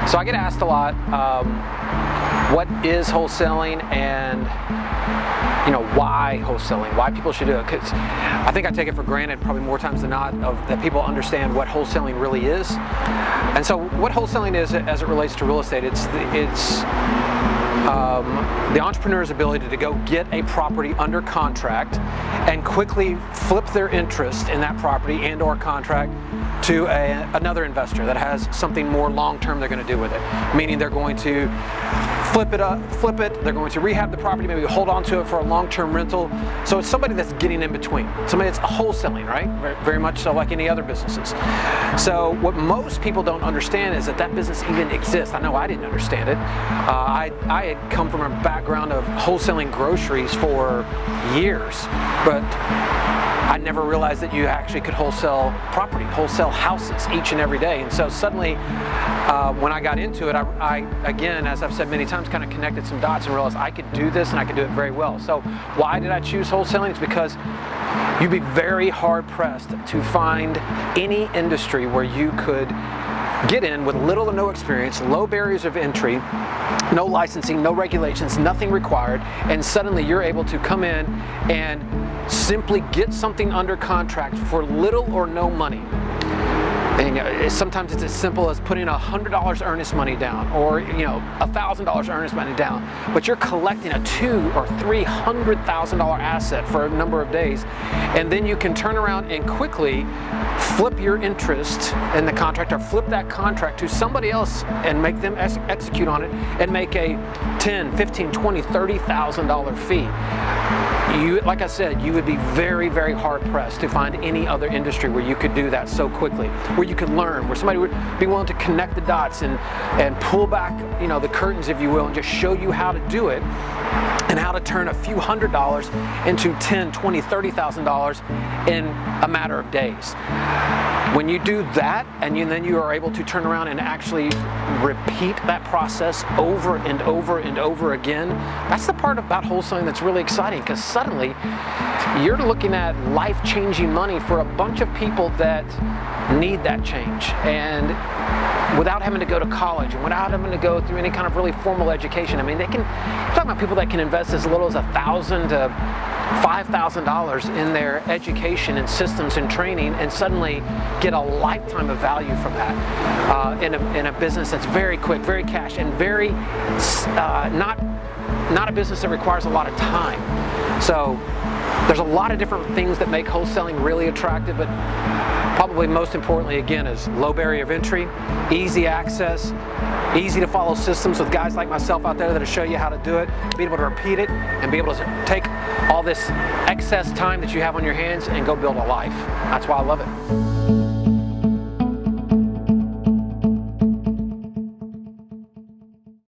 So I get asked a lot, what is wholesaling, and why wholesaling, why people should do it. Because I think I take it for granted probably more times than not that people understand what wholesaling really is. And so what wholesaling is as it relates to real estate, it's the entrepreneur's ability to go get a property under contract and quickly flip their interest in that property and or contract to another investor that has something more long-term they're going to do with it. Meaning they're going to flip it, they're going to rehab the property, maybe hold on to it for a long-term rental. So it's somebody that's getting in between. Somebody that's wholesaling, right? Very much so, like any other businesses. So what most people don't understand is that business even exists. I know I didn't understand it. I had come from a background of wholesaling groceries for years, but I never realized that you actually could wholesale property, wholesale houses each and every day. And so suddenly, when I got into it, I again, as I've said many times, kind of connected some dots and realized I could do this and I could do it very well. So why did I choose wholesaling? It's because you'd be very hard pressed to find any industry where you could get in with little or no experience, low barriers of entry, no licensing, no regulations, nothing required, and suddenly you're able to come in and simply get something under contract for little or no money. And sometimes it's as simple as putting $100 earnest money down, or $1,000 earnest money down, but you're collecting a $200,000 or $300,000 asset for a number of days, and then you can turn around and quickly flip your interest in the contract, or flip that contract to somebody else and make them execute on it and make a $10,000, $15,000, $20,000, $30,000 fee. Like I said, you would be very, very hard pressed to find any other industry where you could do that so quickly, where you could learn, where somebody would be willing to connect the dots and pull back, the curtains, if you will, and just show you how to do it and how to turn a few $100s into $10,000, $20,000, $30,000 in a matter of days. When you do that, and then you are able to turn around and actually repeat that process over and over and over again, that's the part about wholesaling that's really exciting, because suddenly you're looking at life-changing money for a bunch of people that need that change, and without having to go to college and without having to go through any kind of really formal education. I mean, you're talking about people that can invest as little as $1,000 to $5,000 in their education and systems and training, and suddenly get a lifetime of value from that in a business that's very quick, very cash, and very not a business that requires a lot of time. So there's a lot of different things that make wholesaling really attractive, but probably most importantly, again, is low barrier of entry, easy access, easy to follow systems with guys like myself out there that'll show you how to do it, be able to repeat it, and be able to take all this excess time that you have on your hands and go build a life. That's why I love it.